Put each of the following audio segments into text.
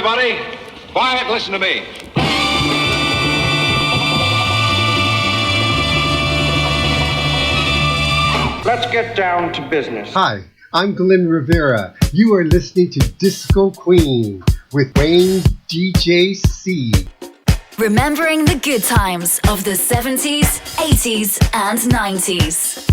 everybody. Quiet, listen to me. Let's get down to business. Hi, I'm Glen Rivera. You are listening to Disco Queen with Wayne DJC. Remembering the good times of the 70s, 80s, and 90s.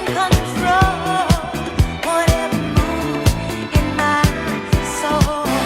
Control whatever moves in my soul.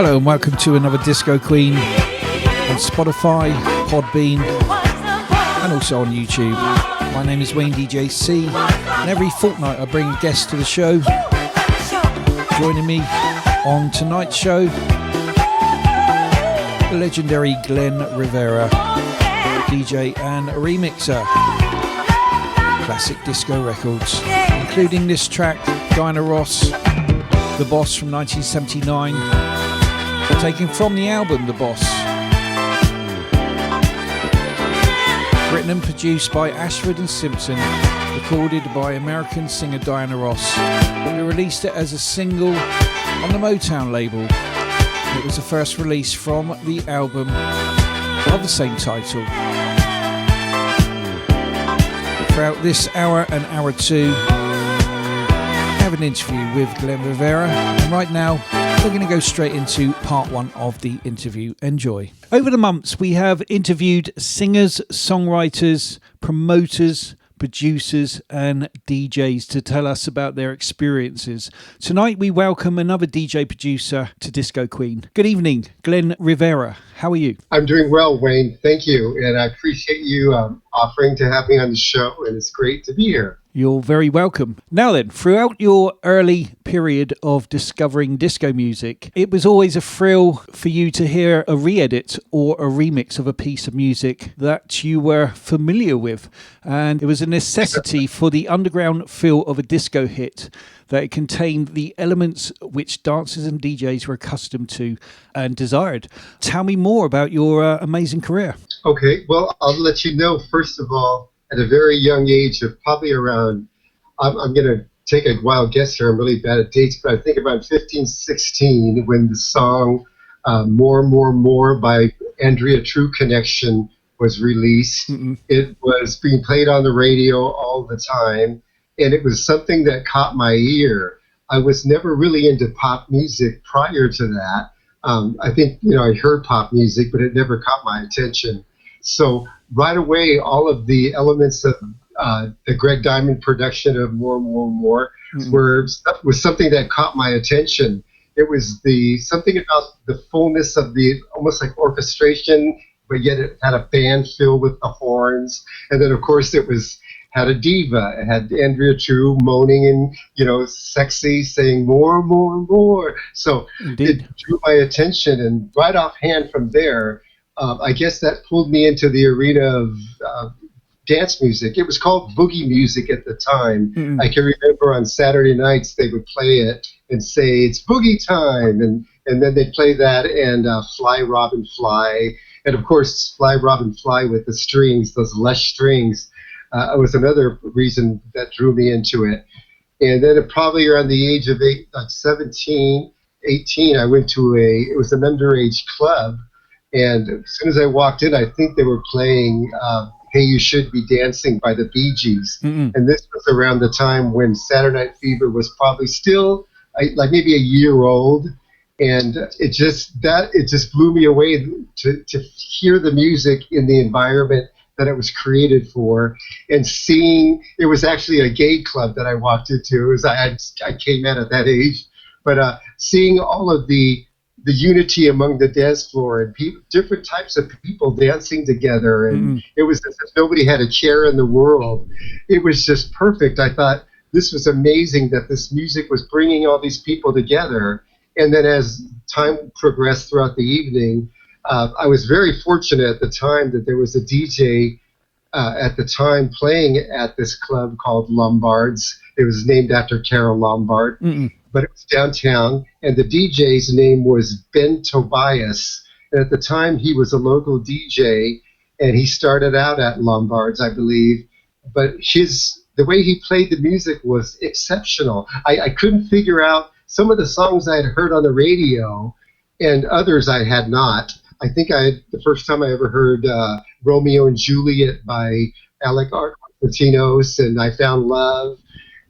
Hello and welcome to another Disco Queen on Spotify, Podbean and also on YouTube. My name is Wayne DJC and every fortnight I bring a guest to the show. Joining me on tonight's show, the legendary Glen Rivera, DJ and remixer, classic disco records, including this track, Diana Ross, The Boss from 1979, taken from the album The Boss. Written and produced by Ashford and Simpson, recorded by American singer Diana Ross. We released it as a single on the Motown label. It was the first release from the album of the same title. Throughout this hour and hour two, I have an interview with Glen Rivera, and right now we're going to go straight into part one of the interview. Enjoy. Over the months, we have interviewed singers, songwriters, promoters, producers and DJs to tell us about their experiences. Tonight we welcome another DJ producer to Disco Queen. Good evening, Glen Rivera. How are you? I'm doing well, Wayne. Thank you. And I appreciate you offering to have me on the show, and it's great to be here. You're very welcome. Now then, throughout your early period of discovering disco music, it was always a thrill for you to hear a re-edit or a remix of a piece of music that you were familiar with. And it was a necessity for the underground feel of a disco hit that it contained the elements which dancers and DJs were accustomed to and desired. Tell me more about your amazing career. Okay, well, I'll let you know, first of all, at a very young age of probably around, I'm going to take a wild guess here, I'm really bad at dates, but I think about 15, 16, when the song More by Andrea True Connection was released. Mm-hmm. It was being played on the radio all the time, and it was something that caught my ear. I was never really into pop music prior to that. I think, I heard pop music, but it never caught my attention. So right away, all of the elements of the Greg Diamond production of More mm-hmm. was something that caught my attention. It was something about the fullness of the almost like orchestration, but yet it had a band filled with the horns. And then, of course, had a diva. It had Andrea True moaning and, sexy, saying more. So Indeed. It drew my attention. And right offhand from there, I guess that pulled me into the arena of dance music. It was called boogie music at the time. Mm-hmm. I can remember on Saturday nights they would play it and say, it's boogie time. And then they'd play that and Fly, Robin, Fly. And, of course, Fly, Robin, Fly with the strings, those lush strings, was another reason that drew me into it. And then probably around the age of 17, 18, I went to it was an underage club. And as soon as I walked in, I think they were playing Hey You Should Be Dancing by the Bee Gees. Mm-hmm. And this was around the time when Saturday Night Fever was probably still like maybe a year old. And it just blew me away to hear the music in the environment that it was created for, and seeing it was actually a gay club that I walked into. I came in at that age, but seeing all of the unity among the dance floor and different types of people dancing together, and It was as if nobody had a care in the world. It was just perfect. I thought this was amazing that this music was bringing all these people together. And then as time progressed throughout the evening, I was very fortunate at the time that there was a DJ at the time playing at this club called Lombard's. It was named after Carol Lombard. Mm-mm. But it was downtown, and the DJ's name was Ben Tobias. And at the time, he was a local DJ, and he started out at Lombard's, I believe. But the way he played the music was exceptional. I couldn't figure out some of the songs I had heard on the radio, and others I had not. I think the first time I ever heard Romeo and Juliet by Alec Argentinos, and I Found Love,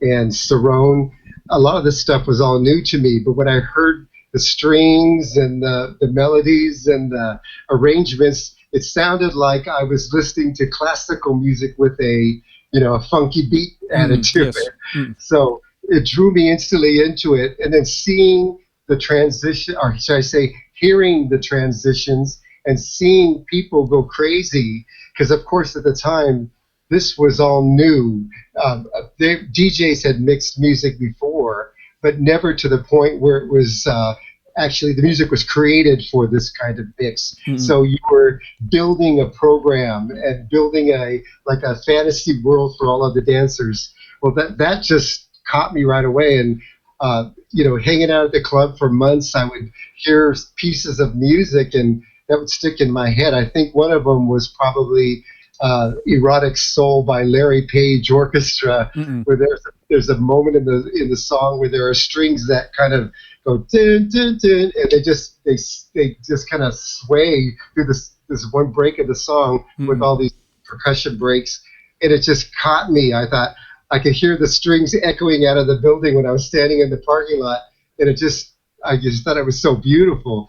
and Cerrone. A lot of this stuff was all new to me, but when I heard the strings and the melodies and the arrangements, it sounded like I was listening to classical music with a funky beat added to it. So it drew me instantly into it. And then seeing the transition, or should I say, hearing the transitions and seeing people go crazy. Because, of course, at the time, this was all new. DJs had mixed music before, but never to the point where it was actually the music was created for this kind of mix. Mm-hmm. So you were building a program and building a fantasy world for all of the dancers. Well, that just caught me right away. And hanging out at the club for months, I would hear pieces of music, and that would stick in my head. I think one of them was probably Erotic Soul by Larry Page Orchestra, where there's a moment in the song where there are strings that kind of go dun, dun, dun, and they just kind of sway through this one break of the song with all these percussion breaks, and it just caught me. I thought I could hear the strings echoing out of the building when I was standing in the parking lot, and I just thought it was so beautiful.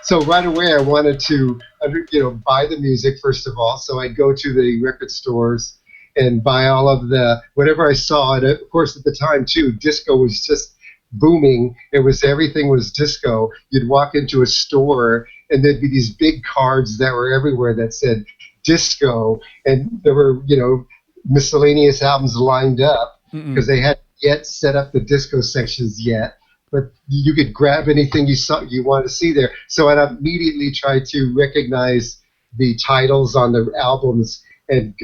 So right away, I wanted to, buy the music first of all. So I'd go to the record stores and buy all of the whatever I saw. And of course, at the time too, disco was just booming. Everything was disco. You'd walk into a store and there'd be these big cards that were everywhere that said disco, and there were miscellaneous albums lined up because they hadn't yet set up the disco sections yet. But you could grab anything you wanted to see there. So I'd immediately try to recognize the titles on the albums and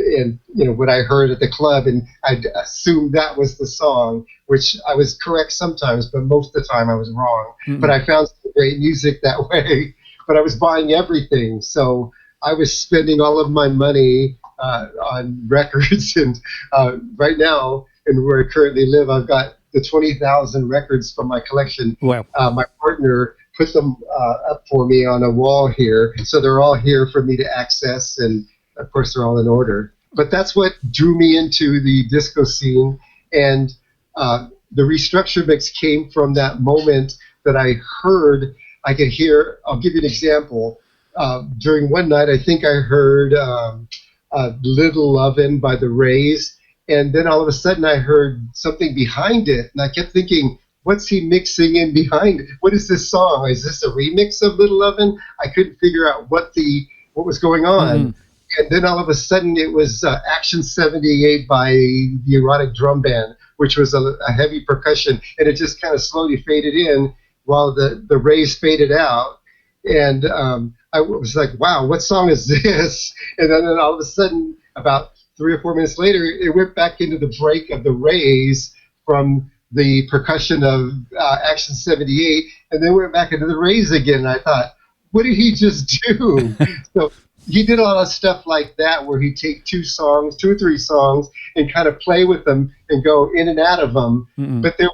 what I heard at the club, and I'd assume that was the song, which I was correct sometimes, but most of the time I was wrong. But I found some great music that way. But I was buying everything, so I was spending all of my money on records. And right now, and where I currently live, I've got the 20,000 records from my collection. Wow. My partner put them up for me on a wall here, so they're all here for me to access, and of course they're all in order. But that's what drew me into the disco scene, and the Restructure mix came from that moment that I could hear. I'll give you an example. During one night, I think I heard Little Lovin' by the Rays, and then all of a sudden I heard something behind it, and I kept thinking, what's he mixing in behind it? What is this song? Is this a remix of Little Lovin'? I couldn't figure out what was going on. And then all of a sudden it was Action 78 by the Erotic Drum Band, which was a heavy percussion, and it just kind of slowly faded in while the Rays faded out. And I was like, wow, what song is this? And then all of a sudden, about 3 or 4 minutes later, it went back into the break of the Rays from the percussion of Action 78, and then went back into the Rays again. And I thought, what did he just do? So he did a lot of stuff like that, where he'd take 2 or 3 songs, and kind of play with them and go in and out of them. But there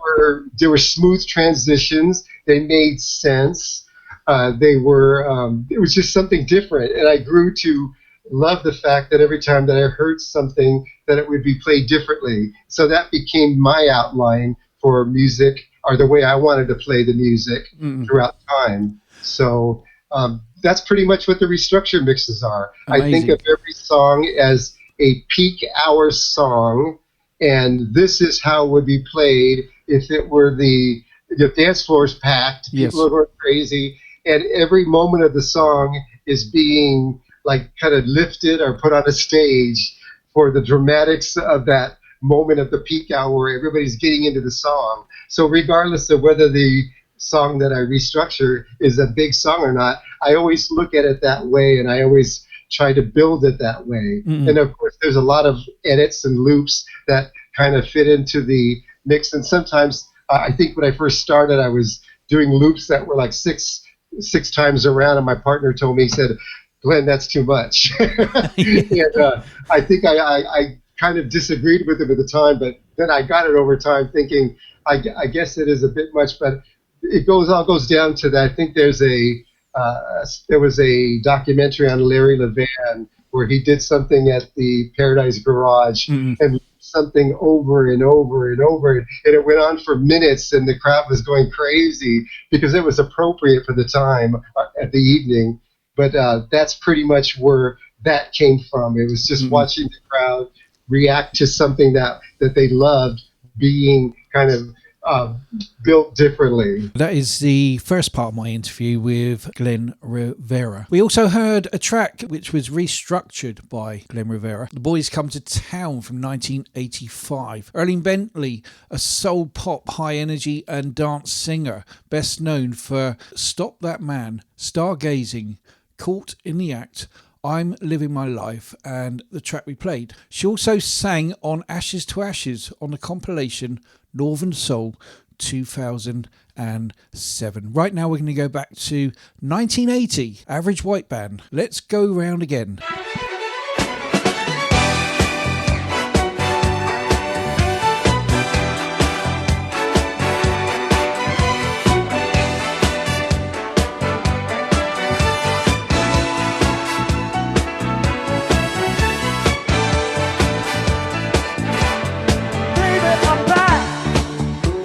were smooth transitions. They made sense. It was just something different, and I grew to love the fact that every time that I heard something, that it would be played differently. So that became my outline for music, or the way I wanted to play the music throughout time. So that's pretty much what the Restructure mixes are. Amazing. I think of every song as a peak hour song, and this is how it would be played if it were the dance floor is packed, people are going crazy, and every moment of the song is being like kind of lifted or put on a stage for the dramatics of that moment of the peak hour where everybody's getting into the song. So regardless of whether the song that I restructure is a big song or not, I always look at it that way, and I always try to build it that way. And of course there's a lot of edits and loops that kind of fit into the mix, and sometimes I think when I first started I was doing loops that were like six times around, and my partner told me, he said, Glenn, that's too much. And I think I kind of disagreed with him at the time, but then I got it over time, thinking I guess it is a bit much, but it all goes down to that. I think there was a documentary on Larry Levan where he did something at the Paradise Garage and something over and over and over, and it went on for minutes, and the crowd was going crazy because it was appropriate for the time at the evening. But that's pretty much where that came from. It was just watching the crowd react to something that they loved being kind of built differently. That is the first part of my interview with Glen Rivera. We also heard a track which was restructured by Glen Rivera, The Boys Come to Town from 1985. Erling Bentley, a soul pop, high energy and dance singer, best known for Stop That Man, Stargazing, Caught in the Act, I'm Living My Life, and the track we played. She also sang on Ashes to Ashes on the compilation Northern Soul 2007. Right now we're going to go back to 1980, Average White Band. Let's go round again.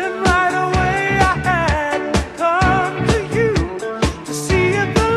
And right away I had to come to you to see if the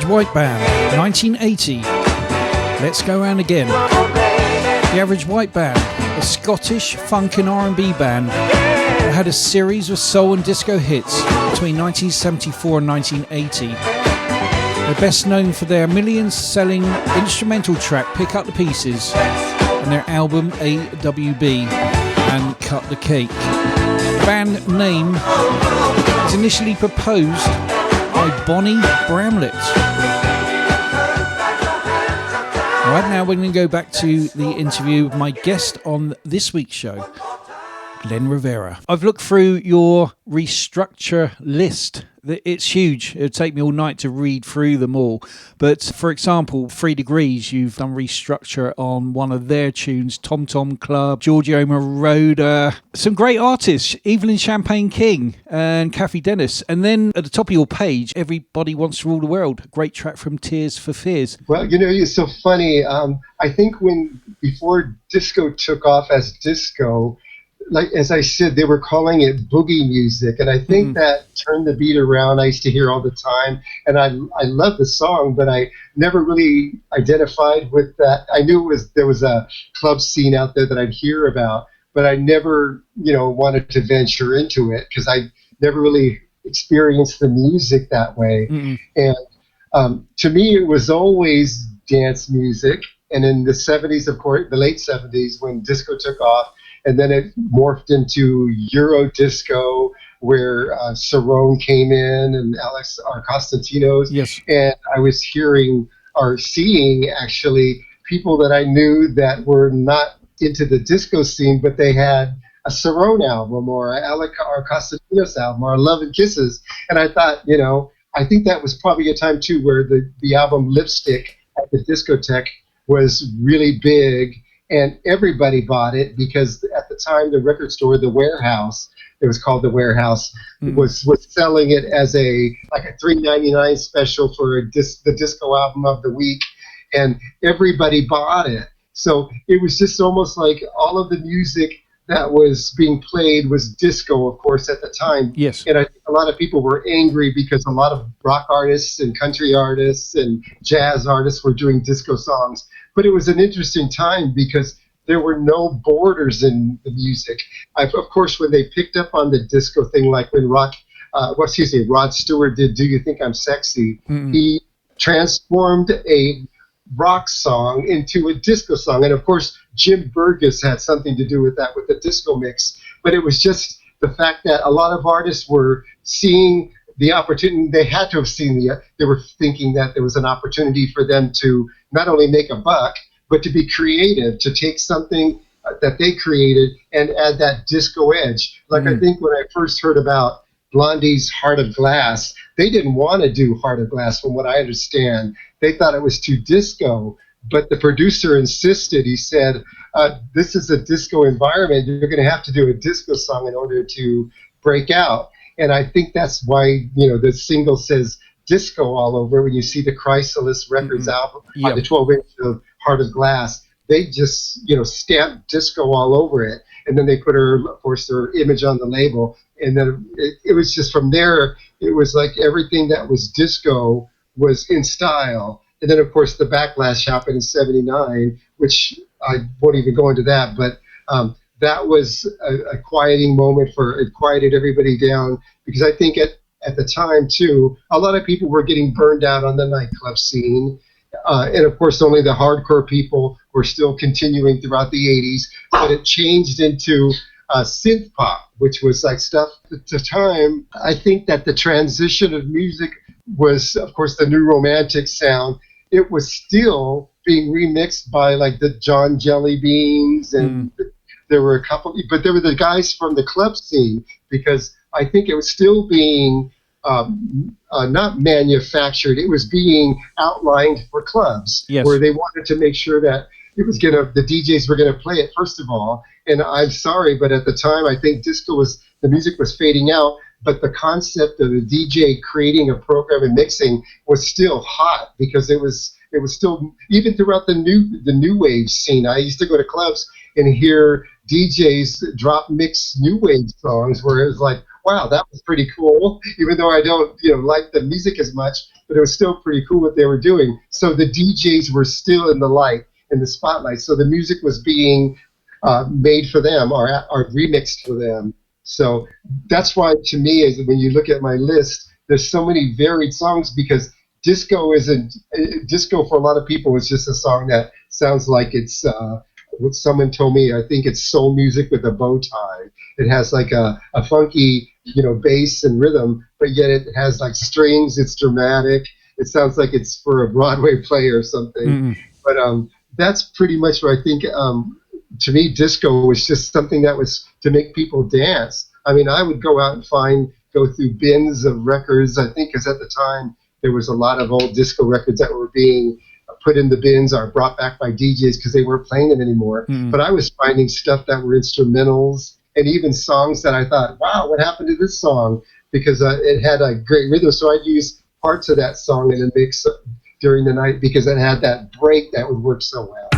White Band, 1980. Let's go round again. The Average White Band, a Scottish funk and R&B band that had a series of soul and disco hits between 1974 and 1980. They're best known for their million-selling instrumental track Pick Up the Pieces and their album AWB and Cut the Cake. The band name was initially proposed by Bonnie Bramlett. Right now we're going to go back to the interview with my guest on this week's show, Glen Rivera. I've looked through your restructure list. It's huge. It would take me all night to read through them all. But for example, 3 Degrees, you've done restructure on one of their tunes, Tom Tom Club, Giorgio Moroder, some great artists, Evelyn Champagne King and Kathy Dennis. And then at the top of your page, Everybody Wants to Rule the World, great track from Tears for Fears. Well, you know, it's so funny. I think before disco took off as disco, like as I said, they were calling it boogie music, and I think that turned the beat around. I used to hear all the time, and I love the song, but I never really identified with that. I knew there was a club scene out there that I'd hear about, but I never, wanted to venture into it because I never really experienced the music that way. And to me, it was always dance music. And in the 70s, of course, the late 70s, when disco took off, and then it morphed into Euro disco, where Cerrone came in and Alex Constantinos. Yes. And I was hearing or seeing actually people that I knew that were not into the disco scene, but they had a Cerrone album or an Alex Constantinos album or Love and Kisses. And I thought, I think that was probably a time too where the album Lipstick at the discotheque was really big. And everybody bought it because at the time the record store, the Warehouse, it was called the Warehouse, was selling it as a $3.99 special for the disco album of the week, and everybody bought it. So it was just almost like all of the music that was being played was disco, of course, at the time. Yes. And I think a lot of people were angry because a lot of rock artists and country artists and jazz artists were doing disco songs. But it was an interesting time because there were no borders in the music. Of course, when they picked up on the disco thing, like when Rod Stewart did Do You Think I'm Sexy, he transformed a rock song into a disco song. And of course, Jim Burgess had something to do with that, with the disco mix. But it was just the fact that a lot of artists were seeing the opportunity. They had to have seen they were thinking that there was an opportunity for them to not only make a buck, but to be creative, to take something that they created and add that disco edge. Like I think when I first heard about Blondie's Heart of Glass, they didn't want to do Heart of Glass from what I understand. They thought it was too disco, but the producer insisted. He said, this is a disco environment. You're going to have to do a disco song in order to break out. And I think that's why, the single says disco all over. When you see the Chrysalis Records album, on the 12-inch of Heart of Glass, they just, stamped disco all over it. And then they put her image on the label. And then it was just from there, it was like everything that was disco was in style. And then, of course, the backlash happened in 79, which I won't even go into that. But that was a quieting moment it quieted everybody down, because I think at the time, too, a lot of people were getting burned out on the nightclub scene. And, of course, only the hardcore people were still continuing throughout the 80s. But it changed into synth pop, which was like stuff at the time. I think that the transition of music was, of course, the new romantic sound. It was still being remixed by like the John Jelly Beans, and there were a couple, but there were the guys from the club scene, because I think it was still being not manufactured. It was being outlined for clubs, where they wanted to make sure that the DJs were gonna play it first of all. And I'm sorry, but at the time, I think the music was fading out, but the concept of the DJ creating a program and mixing was still hot, because it was still, even throughout the new wave scene. I used to go to clubs and hear DJs drop mix new wave songs, where it was like, wow, that was pretty cool, even though I don't, like the music as much, but it was still pretty cool what they were doing. So the DJs were still in the light, in the spotlight. So the music was being made for them or remixed for them. So that's why, to me, is when you look at my list, there's so many varied songs, because disco for a lot of people is just a song that sounds like it's what someone told me. I think it's soul music with a bow tie. It has like a funky, bass and rhythm, but yet it has like strings. It's dramatic. It sounds like it's for a Broadway play or something. Mm-hmm. But that's pretty much what I think. To me, disco was just something that was to make people dance. I mean, I would go out and go through bins of records, I think, because at the time there was a lot of old disco records that were being put in the bins or brought back by DJs because they weren't playing them anymore. Mm. But I was finding stuff that were instrumentals and even songs that I thought, wow, what happened to this song? Because it had a great rhythm. So I'd use parts of that song in a mix during the night because it had that break that would work so well.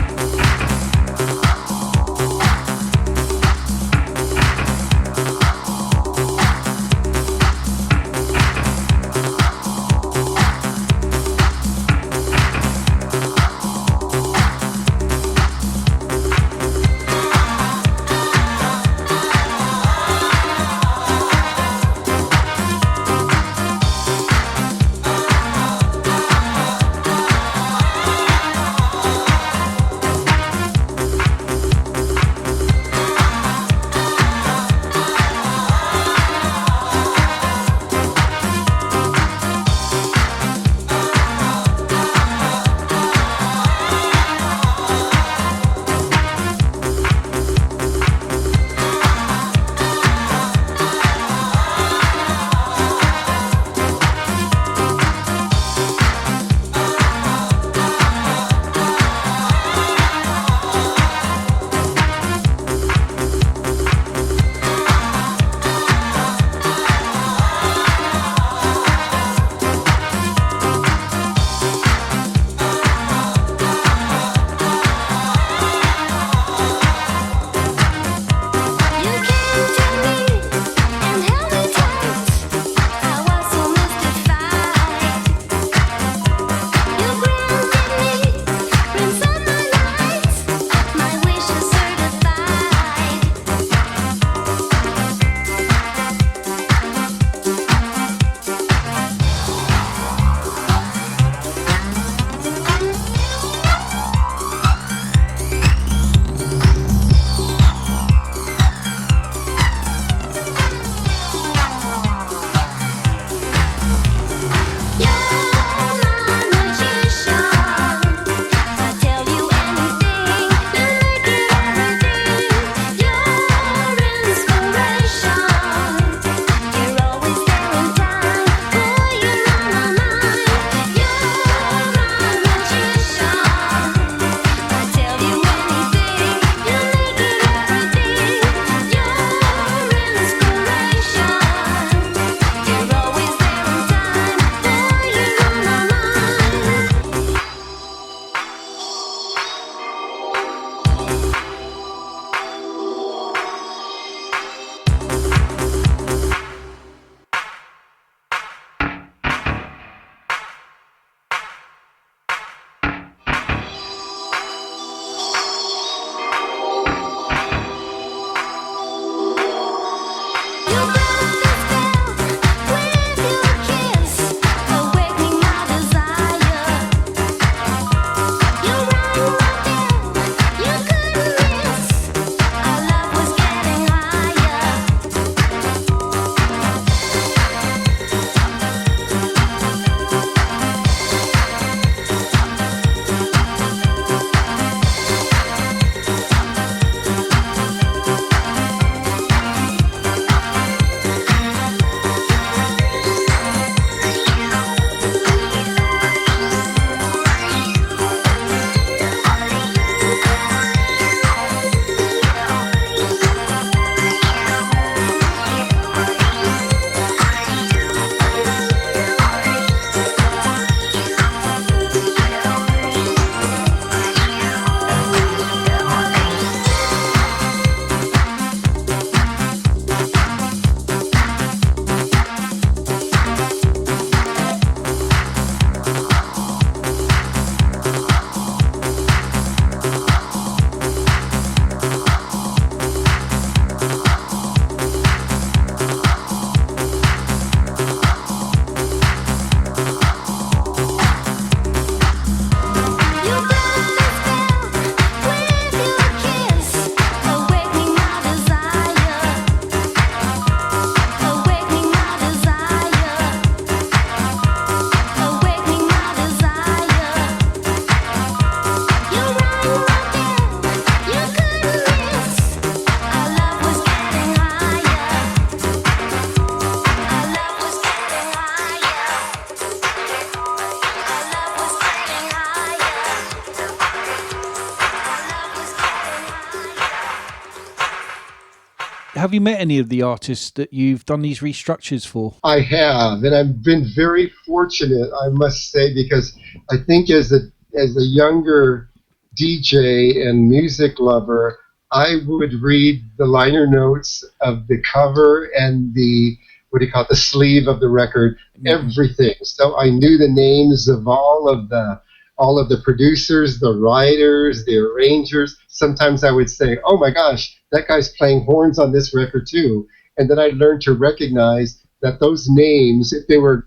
Have you met any of the artists that you've done these restructures for? I have, and I've been very fortunate, I must say, because I think as a younger DJ and music lover, I would read the liner notes of the cover and the the sleeve of the record, everything. So I knew the names of all of the producers, the writers, the arrangers. Sometimes I would say, "Oh my gosh, that guy's playing horns on this record too." And then I learned to recognize that those names, if they were,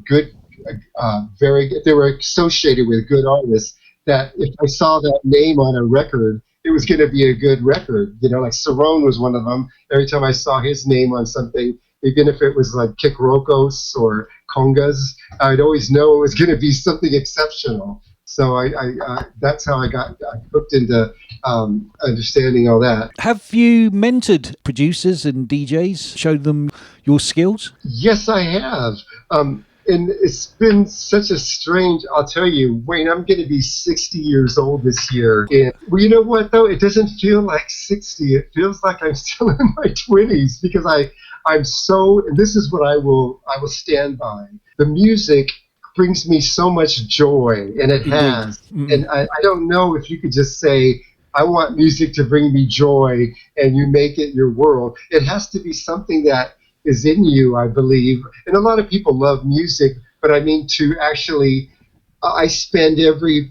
good, if they were associated with good artists, that if I saw that name on a record, it was going to be a good record. Like Cerrone was one of them. Every time I saw his name on something, even if it was like Kikrockos or Congas, I'd always know it was going to be something exceptional. So I that's how I got hooked into understanding all that. Have you mentored producers and DJs, showed them your skills? Yes, I have. And it's been such a strange, I'll tell you, Wayne, I'm going to be 60 years old this year. And well, you know what, though? It doesn't feel like 60. It feels like I'm still in my 20s because I'm so, and this is what I will stand by. The music brings me so much joy, and it has. Mm-hmm. And I don't know if you could just say, I want music to bring me joy, and you make it your world. It has to be something that is in you, I believe. And a lot of people love music, but I mean to actually, I spend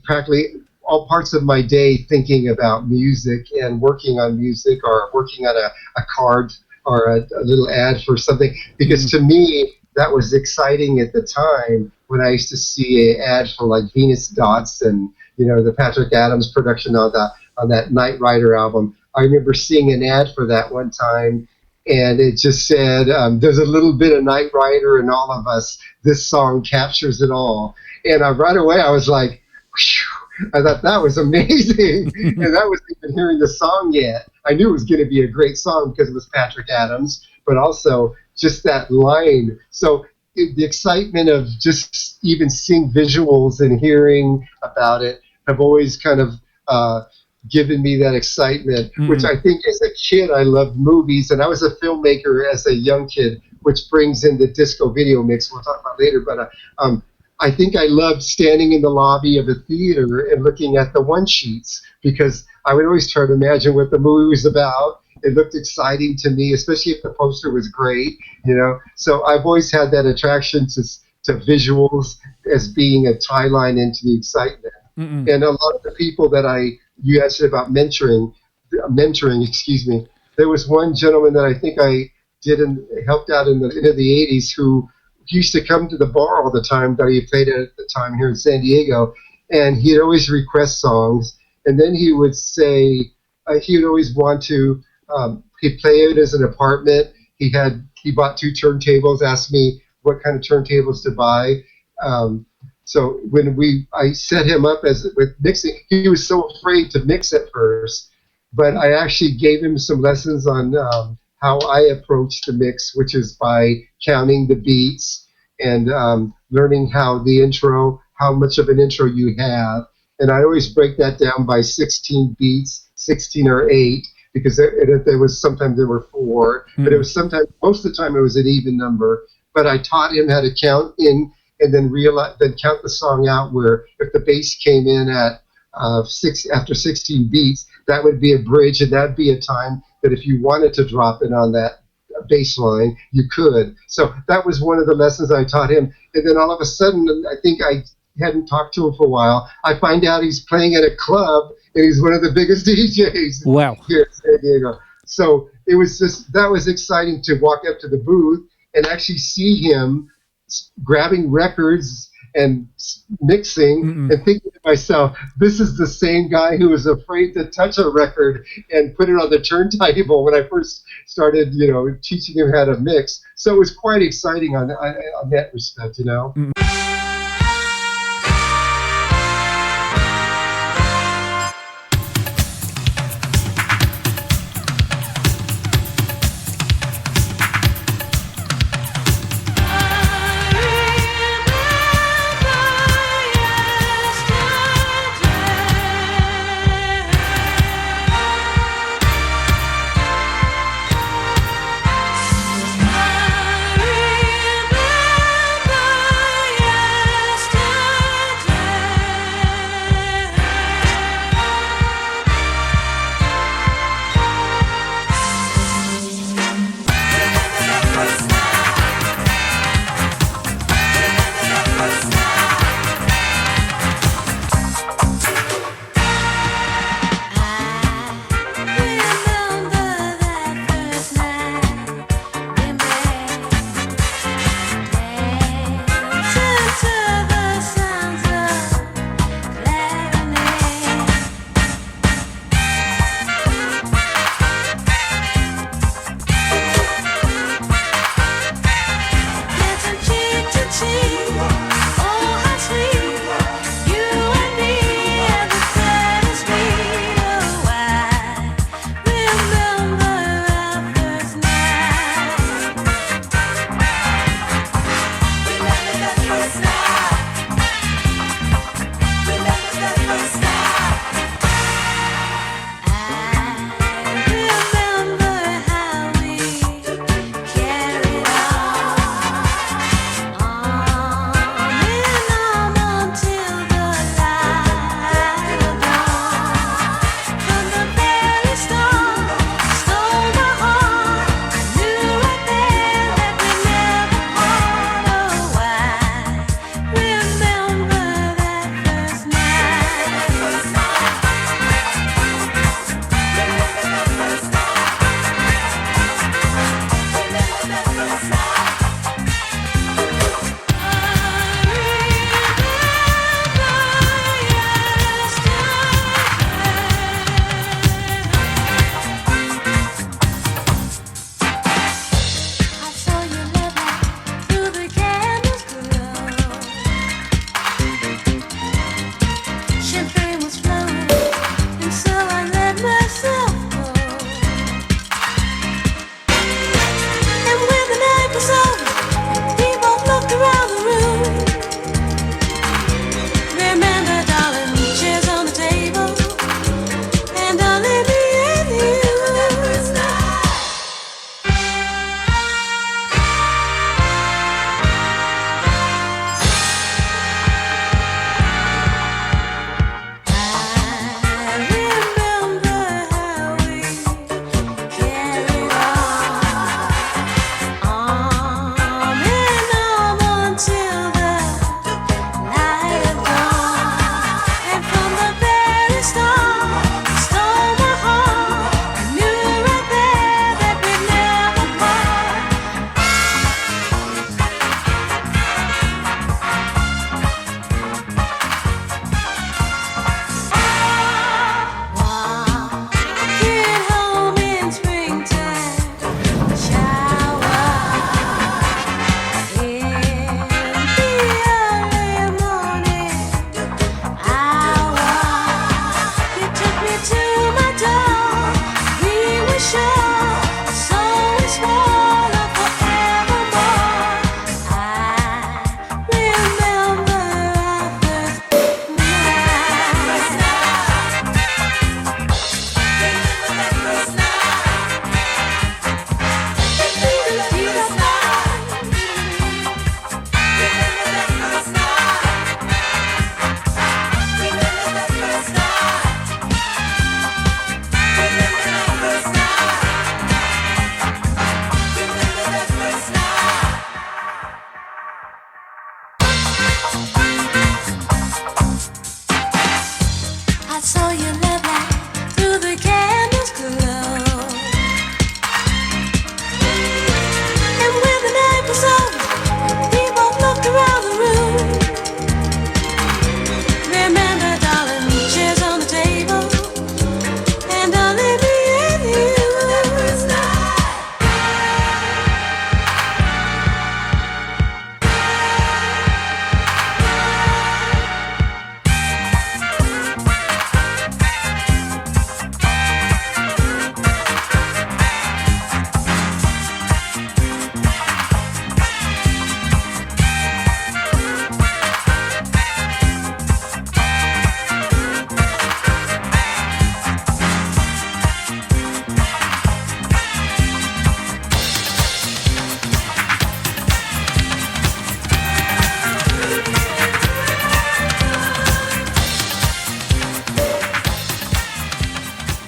practically all parts of my day thinking about music and working on music or working on a card or a little ad for something. Because to me, that was exciting at the time when I used to see an ad for like Venus Dots and, the Patrick Adams production on that Knight Rider album. I remember seeing an ad for that one time, and it just said, there's a little bit of Knight Rider in all of us. This song captures it all. And right away I was like, whew, I thought that was amazing. And I wasn't even hearing the song yet. I knew it was going to be a great song because it was Patrick Adams, but also just that line. So the excitement of just even seeing visuals and hearing about it have always kind of given me that excitement, which I think as a kid I loved movies, and I was a filmmaker as a young kid, which brings in the disco video mix we'll talk about later. But I think I loved standing in the lobby of a theater and looking at the one sheets because I would always try to imagine what the movie was about. It looked exciting to me, especially if the poster was great, So I've always had that attraction to visuals as being a tie line into the excitement. And a lot of the people that you asked about mentoring, there was one gentleman that I think I helped out in the 80s who used to come to the bar all the time that he played at the time here in San Diego, and he'd always request songs, and then he would say he would always want to he'd play it as an apartment. He bought 2 turntables, asked me what kind of turntables to buy. So when I set him up with mixing, he was so afraid to mix at first, but I actually gave him some lessons on how I approach the mix, which is by counting the beats and learning how much of an intro you have. And I always break that down by 16 beats, 16 or 8, because sometimes there were 4, but it was most of the time it was an even number. But I taught him how to count in and then count the song out, where if the bass came in at after 16 beats, that would be a bridge, and that'd be a time that if you wanted to drop it on that bass line, you could. So that was one of the lessons I taught him. And then all of a sudden, I think I hadn't talked to him for a while, I find out he's playing at a club, and he's one of the biggest DJs here in San Diego. So that was exciting to walk up to the booth and actually see him grabbing records and mixing and thinking to myself, this is the same guy who was afraid to touch a record and put it on the turntable when I first started, teaching him how to mix. So it was quite exciting on that respect,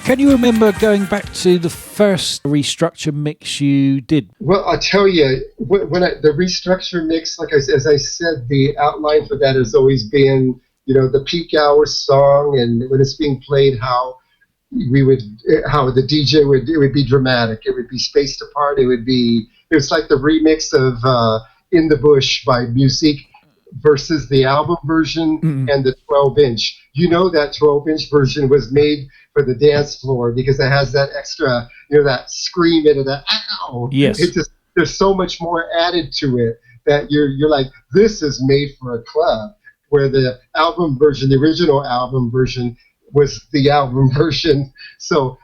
Can you remember going back to the first restructure mix you did? Well, I'll tell you, the restructure mix, as I said, the outline for that has always been, the peak hour song, and when it's being played, how the DJ it would be dramatic. It would be spaced apart. It's like the remix of In the Bush by Music versus the album version and the 12-inch. That 12-inch version was made for the dance floor because it has that extra, that scream into that ow. Yes. There's so much more added to it that you're like, this is made for a club, where the album version, the original album version, was the album version. So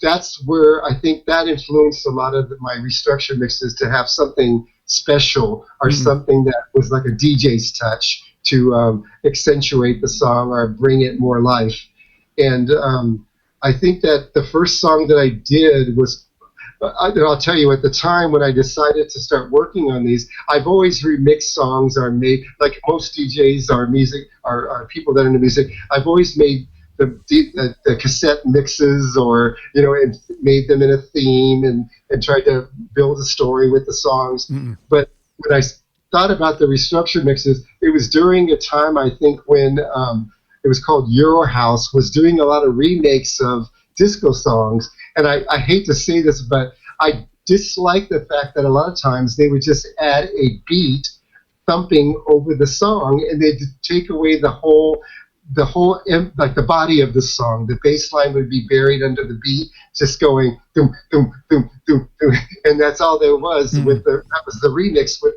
that's where I think that influenced a lot of my restructure mixes, to have something special or something that was like a DJ's touch to accentuate the song or bring it more life. And I think that the first song that I did was, I'll tell you, at the time when I decided to start working on these, I've always remixed songs or made, like most DJs are people that are into music, I've always made the cassette mixes, or and made them in a theme and tried to build a story with the songs. But when I thought about the restructured mixes, it was during a time, I think, when it was called Eurohouse, was doing a lot of remakes of disco songs. And I hate to say this, but I dislike the fact that a lot of times they would just add a beat thumping over the song, and they'd take away the whole like the body of the song. The bass line would be buried under the beat, just going doom doom doom doom doom, and that's all there was. That was the remix with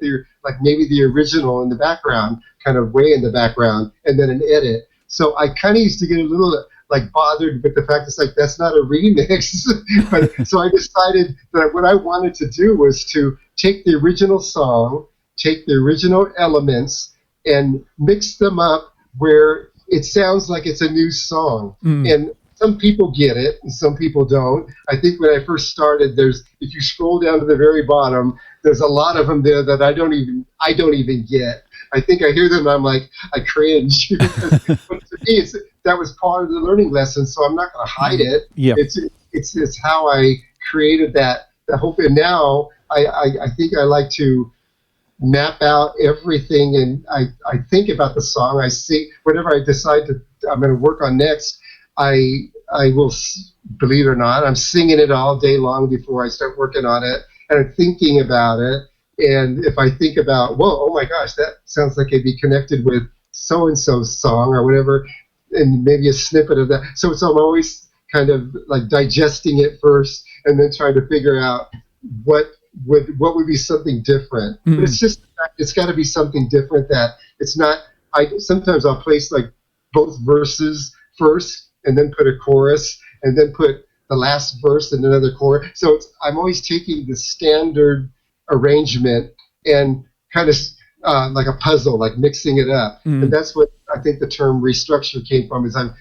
maybe the original in the background, kind of way in the background, and then an edit. So I kind of used to get a little bothered with the fact it's like, that's not a remix. But so I decided that what I wanted to do was to take the original song, take the original elements, and mix them up where it sounds like it's a new song. And some people get it and some people don't. I think when I first started, if you scroll down to the very bottom, there's a lot of them there that I don't even get. I think I hear them, I'm like, I cringe. But to me, that was part of the learning lesson, so I'm not going to hide it. Yeah. It's how I created that hope. And now I think I like to map out everything, and I think about the song. I see whatever I decide I'm going to work on next. I will, believe it or not, I'm singing it all day long before I start working on it, and I'm thinking about it. And if I think about, whoa, oh my gosh, that sounds like it'd be connected with so-and-so's song or whatever, and maybe a snippet of that. So I'm always kind of like digesting it first, and then trying to figure out what would be something different. But it's just, it's got to be something different that it's not. Sometimes I'll place like both verses first, and then put a chorus, and then put the last verse and another chorus. So I'm always taking the standard arrangement and kind of like a puzzle, like mixing it up. And that's what I think the term restructure came from, is I'm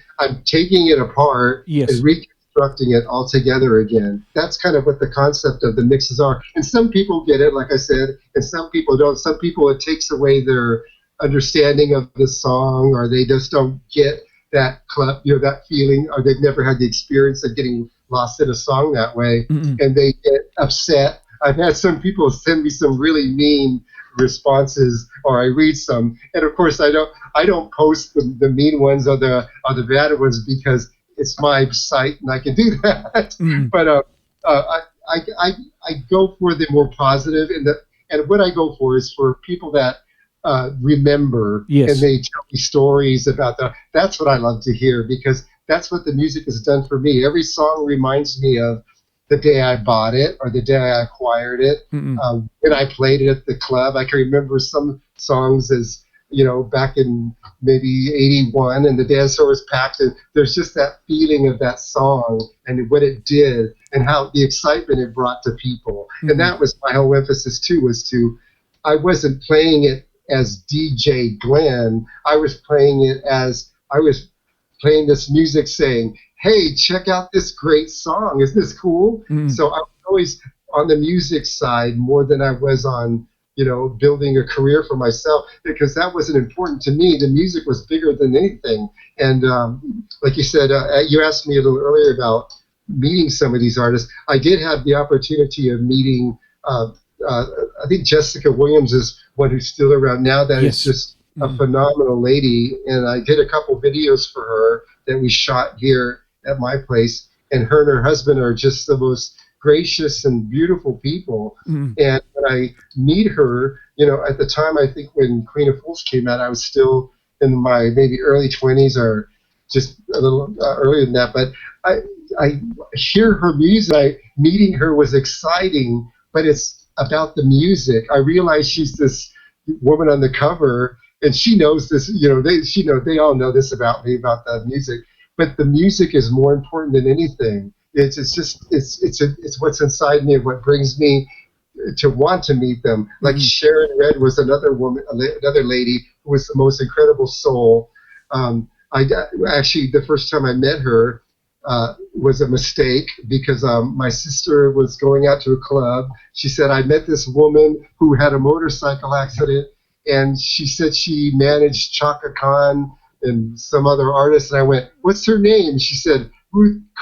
taking it apart and reconstructing it all together again. That's kind of what the concept of the mixes are. And some people get it, like I said, and some people don't. Some people, it takes away their understanding of the song, or they just don't get that club, that feeling, or they've never had the experience of getting lost in a song that way, and they get upset. I've had some people send me some really mean responses, or I read some, and of course I don't post the mean ones or the bad ones, because it's my site and I can do that. But I go for the more positive, and what I go for is for people that remember, and they tell me stories about that. That's what I love to hear, because that's what the music has done for me. Every song reminds me of the day I bought it or the day I acquired it. When I played it at the club, I can remember some songs as, back in maybe 81, and the dance floor was packed, and there's just that feeling of that song and what it did and how the excitement it brought to people. And that was my whole emphasis too, I wasn't playing it as DJ Glen. I was playing it as, I was playing this music saying, hey, check out this great song. Isn't this cool? So I was always on the music side more than I was on, building a career for myself, because that wasn't important to me. The music was bigger than anything. And like you said, you asked me a little earlier about meeting some of these artists. I did have the opportunity of meeting, I think Jessica Williams is one who's still around now. That is just a phenomenal lady. And I did a couple videos for her that we shot here at my place. And her and her husband are just the most gracious and beautiful people. And when I meet her, at the time, I think when Queen of Fools came out, I was still in my maybe early 20s or just a little earlier than that. But I hear her music. Meeting her was exciting, but it's about the music. I realize she's this woman on the cover, and she knows this. They all know this about me, about the music. But the music is more important than anything. It's what's inside me and what brings me to want to meet them. Like Sharon Red was another woman, another lady who was the most incredible soul. Actually, the first time I met her was a mistake because my sister was going out to a club. She said, I met this woman who had a motorcycle accident, and she said she managed Chaka Khan and some other artist. And I went, what's her name? She said,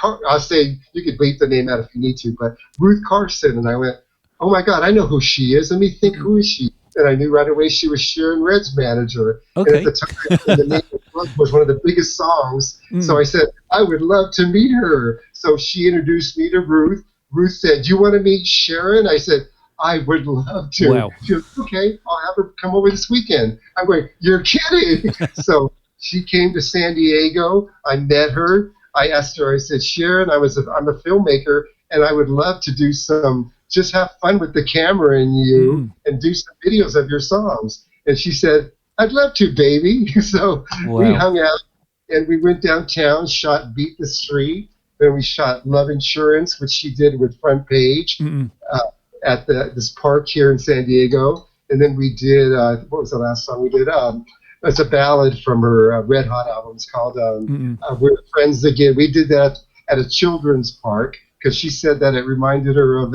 I'll say, you could bleep the name out if you need to, but Ruth Carson. And I went, oh my God, I know who she is. Let me think, who is she? And I knew right away she was Sharon Red's manager. Okay. And at the time, the name of the club was one of the biggest songs. So I said, I would love to meet her. So she introduced me to Ruth. Ruth said, do you want to meet Sharon? I said, I would love to. Wow. She goes, okay, I'll have her come over this weekend. I'm going, you're kidding. So she came to San Diego. I met her. I asked her, I said, Sharon, I'm a filmmaker, and I would love to do just have fun with the camera and you and do some videos of your songs. And she said, I'd love to, baby. So we hung out, and we went downtown, shot Beat the Street. Then we shot Love Insurance, which she did with Front Page at this park here in San Diego. And then we did, what was the last song we did? It's a ballad from her Red Hot album. It's called We're Friends Again. We did that at a children's park because she said that it reminded her of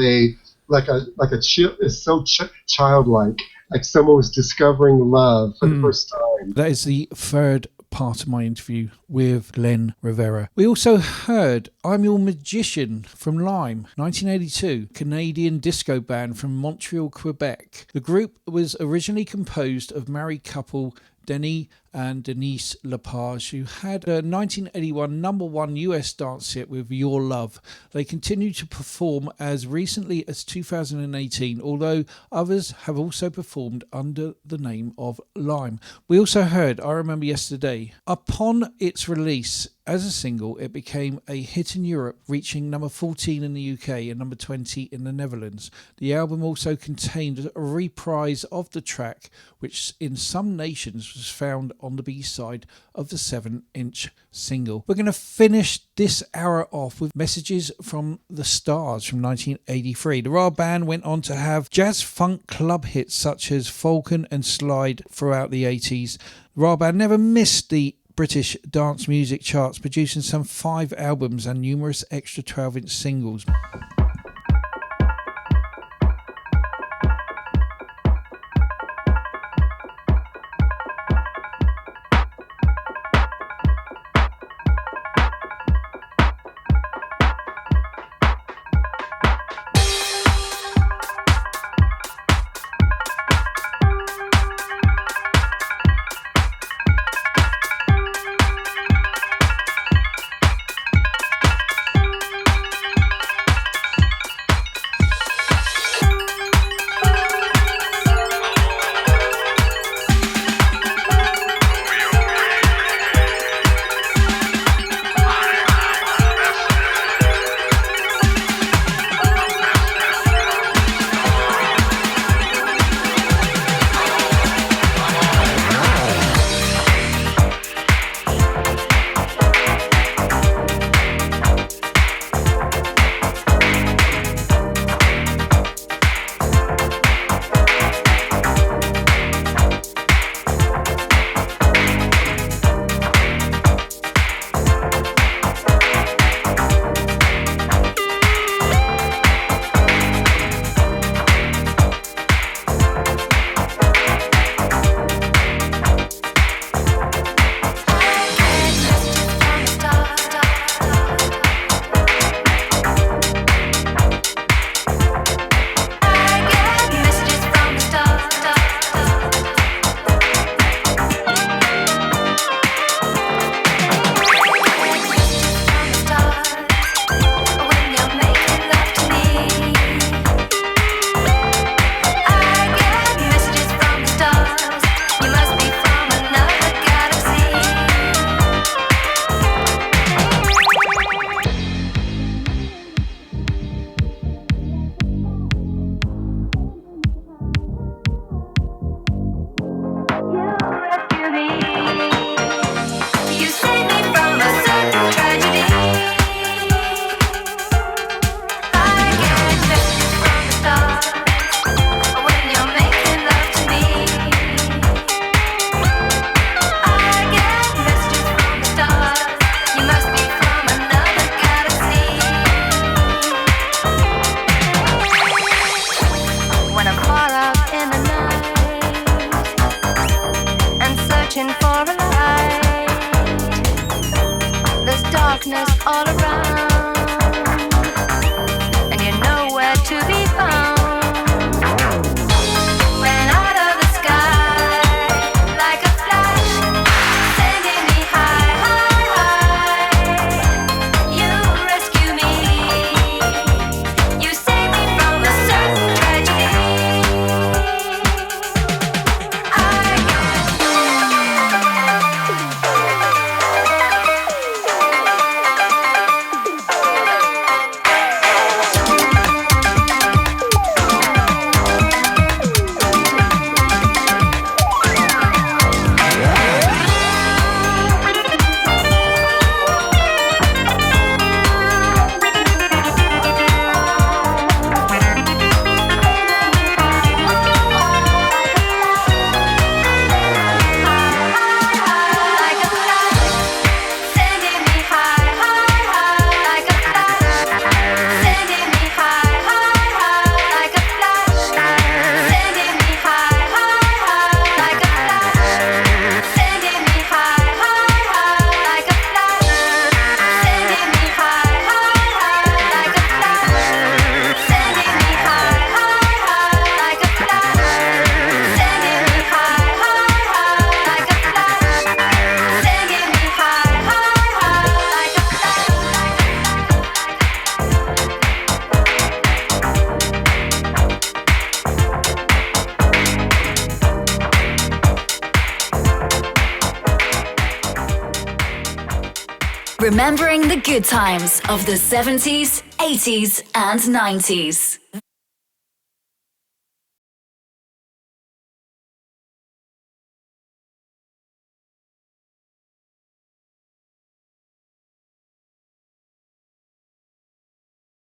it's so childlike, like someone was discovering love for the first time. That is the third part of my interview with Glen Rivera. We also heard I'm Your Magician from Lime, 1982, Canadian disco band from Montreal, Quebec. The group was originally composed of married couple Denis and Denise Lepage, who had a 1981 #1 US dance hit with Your Love. They continue to perform as recently as 2018, although others have also performed under the name of Lime. We also heard I Remember Yesterday. Upon its release as a single, it became a hit in Europe, reaching number 14 in the UK and number 20 in the Netherlands. The album also contained a reprise of the track, which in some nations was found on the B-side of the 7-inch single. We're going to finish this hour off with Messages from the Stars from 1983. The Ra band went on to have jazz funk club hits such as Falcon and Slide throughout the 80s. The Ra band never missed the British dance music charts, producing some 5 albums and numerous extra 12-inch singles. for a light. There's darkness all around, and you're nowhere to be found. Ran out of the sky like a flash, sending me high, high, high. You rescue me, you save me from a certain tragedy. Remembering the good times of the 70s, 80s, and 90s.